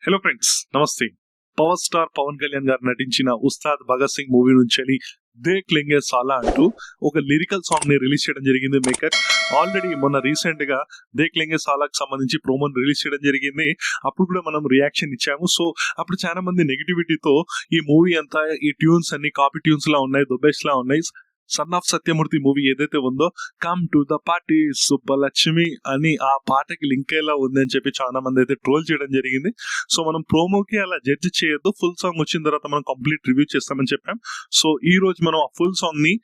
Hello friends, నమస్తే. Power star Pawan Kalyan గారు నటించిన ఉస్తాద్ భగత్ సింగ్ మూవీ నుంచి దేఖ్ లెంగే సాలా అంటూ ఒక లిరికల్ సాంగ్ ని రిలీజ్ చేయడం జరిగింది మేకర్. ఆల్రెడీ మొన్న రీసెంట్ గా దేఖ్ లెంగే సాలాకి సంబంధించి ప్రోమోని రిలీజ్ చేయడం జరిగింది. అప్పుడు కూడా మనం రియాక్షన్ ఇచ్చాము. సో అప్పుడు చాలా మంది నెగిటివిటీతో ఈ మూవీ అంతా ఈ ట్యూన్స్ అన్ని కాపీ ట్యూన్స్ లా ఉన్నాయి, దుబేష్ లా ఉన్నాయి. సన్ ఆఫ్ సత్యమూర్తి మూవీ ఏదైతే ఉందో come to the party Subbalakshmi అని ఆ పాటకి లింక్ అయ్యేలా ఉంది అని చెప్పి చాలా మంది అయితే ట్రోల్ చేయడం జరిగింది. సో మనం ప్రోమోకి అలా జడ్జి చేయొద్దు, ఫుల్ సాంగ్ వచ్చిన తర్వాత మనం కంప్లీట్ రివ్యూ చేస్తామని చెప్పాం. సో ఈ రోజు మనం ఆ ఫుల్ సాంగ్ ని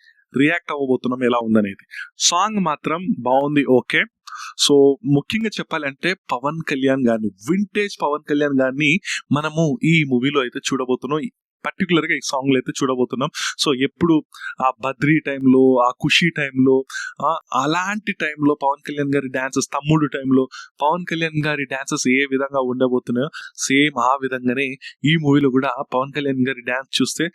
రియాక్ట్ అవ్వబోతున్నాం ఎలా ఉందనేది. సాంగ్ మాత్రం బాగుంది, ఓకే. సో ముఖ్యంగా చెప్పాలంటే పవన్ కళ్యాణ్ గారిని, వింటేజ్ పవన్ కళ్యాణ్ గారిని మనము ఈ మూవీలో అయితే చూడబోతున్నాం. పర్టికులర్ గా ఈ సాంగ్ లో అయితే చూడబోతున్నాం. సో ఎప్పుడు ఆ బద్రీ టైంలో, ఆ ఖుషీ టైంలో, అలాంటి టైంలో పవన్ కళ్యాణ్ గారి డాన్సెస్, తమ్ముడు టైంలో పవన్ కళ్యాణ్ గారి డాన్సెస్ ఏ విధంగా ఉండబోతున్నాయో సేమ్ ఆ విధంగానే ఈ మూవీలో కూడా పవన్ కళ్యాణ్ గారి డాన్స్ చూస్తే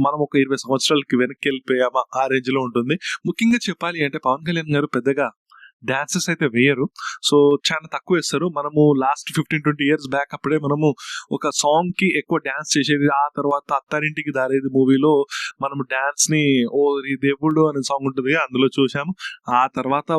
మనం ఒక 20 సంవత్సరాలకి వెనక్కి వెళ్ళిపోయామా ఆ రేంజ్ లో ఉంటుంది. ముఖ్యంగా చెప్పాలి అంటే పవన్ కళ్యాణ్ గారు పెద్దగా డాన్సెస్ అయితే వేయరు. సో చాలా తక్కువ వేస్తారు. మనము లాస్ట్ 15-20 years బ్యాక్ అప్పుడే మనము ఒక సాంగ్ కి ఎక్కువ డాన్స్ చేసేది. ఆ తర్వాత అత్తారింటికి దారేది మూవీలో మనము డాన్స్ ని ఓ దేవుడు అనే సాంగ్ ఉంటుంది, అందులో చూసాము. ఆ తర్వాత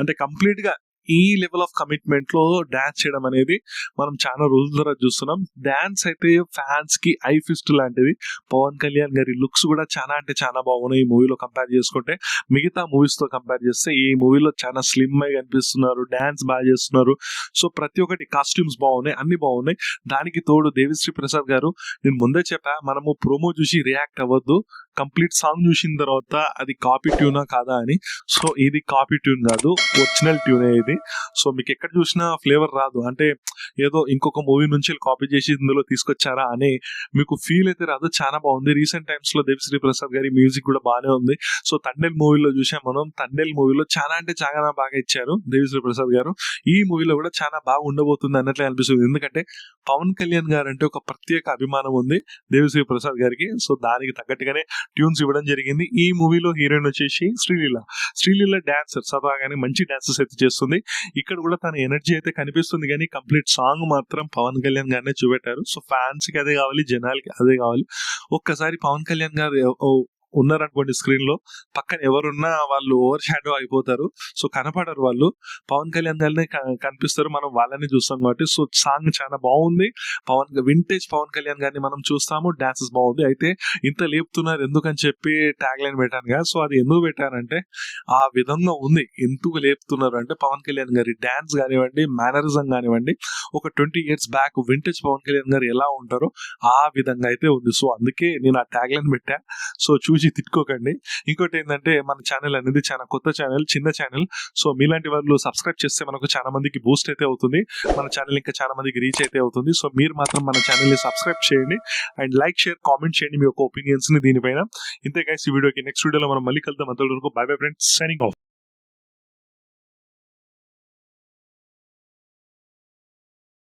అంటే కంప్లీట్ గా ఈ లెవెల్ ఆఫ్ కమిట్మెంట్ లో డాన్స్ చేయడం అనేది మనం చాలా రోజుల తర్వాత చూస్తున్నాం. డాన్స్ అయితే ఫ్యాన్స్ కి ఐ ఫిస్ట్ లాంటిది. పవన్ కళ్యాణ్ గారి లుక్స్ కూడా చాలా అంటే చాలా బాగున్నాయి ఈ మూవీలో కంపేర్ చేసుకుంటే. మిగతా మూవీస్ తో కంపేర్ చేస్తే ఈ మూవీలో చాలా స్లిమ్ అయి కనిపిస్తున్నారు, డాన్స్ బాగా చేస్తున్నారు. సో ప్రతి ఒక్కటి కాస్ట్యూమ్స్ బాగున్నాయి, అన్ని బాగున్నాయి. దానికి తోడు దేవిశ్రీ ప్రసాద్ గారు, నేను ముందే చెప్పా మనము ప్రోమో చూసి రియాక్ట్ అవ్వద్దు, కంప్లీట్ సాంగ్ చూసిన తర్వాత అది కాపీ ట్యూనా కాదా అని. సో ఇది కాపీ ట్యూన్ కాదు, ఒరిజినల్ ట్యూనే ఇది. సో మీకు ఎక్కడ చూసినా ఫ్లేవర్ రాదు, అంటే ఏదో ఇంకొక మూవీ నుంచి కాపీ చేసి ఇందులో తీసుకొచ్చారా అని మీకు ఫీల్ అయితే రాదు. చాలా బాగుంది. రీసెంట్ టైమ్స్ లో దేవిశ్రీ ప్రసాద్ గారి మ్యూజిక్ కూడా బాగానే ఉంది. సో తండేల్ మూవీలో చూసాం మనం. తండేల్ మూవీలో చాలా అంటే చాలా బాగా ఇచ్చారు దేవిశ్రీ ప్రసాద్ గారు. ఈ మూవీలో కూడా చాలా బాగా ఉండబోతుంది అన్నట్లే అనిపిస్తుంది. ఎందుకంటే పవన్ కళ్యాణ్ గారు అంటే ఒక ప్రత్యేక అభిమానం ఉంది దేవిశ్రీ ప్రసాద్ గారికి. సో దానికి తగ్గట్టుగానే ట్యూన్స్ ఇవ్వడం జరిగింది. ఈ మూవీలో హీరోయిన్ వచ్చేసి శ్రీలీల డాన్సర్ సదాగానే మంచి డాన్సెస్ అయితే చేస్తుంది. ఇక్కడ కూడా తన ఎనర్జీ అయితే కనిపిస్తుంది, కానీ కంప్లీట్ సాంగ్ మాత్రం పవన్ కళ్యాణ్ గారినే చూపెట్టారు. సో ఫ్యాన్స్ కి అదే కావాలి, జనాలకి అదే కావాలి. ఒక్కసారి పవన్ కళ్యాణ్ గారు ఉన్నారనుకోండి స్క్రీన్ లో, పక్కన ఎవరున్నా వాళ్ళు ఓవర్ షాడో అయిపోతారు. సో కనపడరు వాళ్ళు, పవన్ కళ్యాణ్ గారిని కనిపిస్తారు, మనం వాళ్ళని చూస్తాం కాబట్టి. సో సాంగ్ చాలా బాగుంది. వింటేజ్ పవన్ కళ్యాణ్ గారిని మనం చూస్తాము, డాన్సెస్ బాగుంది. అయితే ఇంత లేపుతున్నారు ఎందుకని చెప్పి ట్యాగ్ లైన్ పెట్టాను కదా. సో అది ఎందుకు పెట్టానంటే ఆ విధంగా ఉంది. ఎందుకు లేపుతున్నారు అంటే పవన్ కళ్యాణ్ గారి డాన్స్ కానివ్వండి, మేనరిజం కానివ్వండి, ఒక 20 years back vintage Pawan Kalyan garu ఎలా ఉంటారో ఆ విధంగా అయితే ఉంది. సో అందుకే నేను ఆ ట్యాగ్ లైన్ పెట్టా. సో చూసి తిట్టుకోకండి. ఇంకోటి ఏంటంటే మన ఛానల్ అనేది చాలా కొత్త ఛానల్, చిన్న ఛానల్. సో మీలాంటి వాళ్ళు సబ్స్క్రైబ్ చేస్తే మనకు చాలా మందికి బూస్ట్ అయితే అవుతుంది, మన ఛానల్ ఇంకా చాలా మందికి రీచ్ అయితే అవుతుంది. సో మీరు మాత్రం మన ఛానల్ ని సబ్స్క్రైబ్ చేయండి అండ్ లైక్, షేర్, కామెంట్ చేయండి మీ యొక్క ఒపీనియన్స్ ని దీనిపైన. ఇంతే గైస్, ఈ వీడియోకి నెక్స్ట్ వీడియోలో మనం మళ్ళీ కలుద్దాం. అంతవరకు by bye friends, signing off.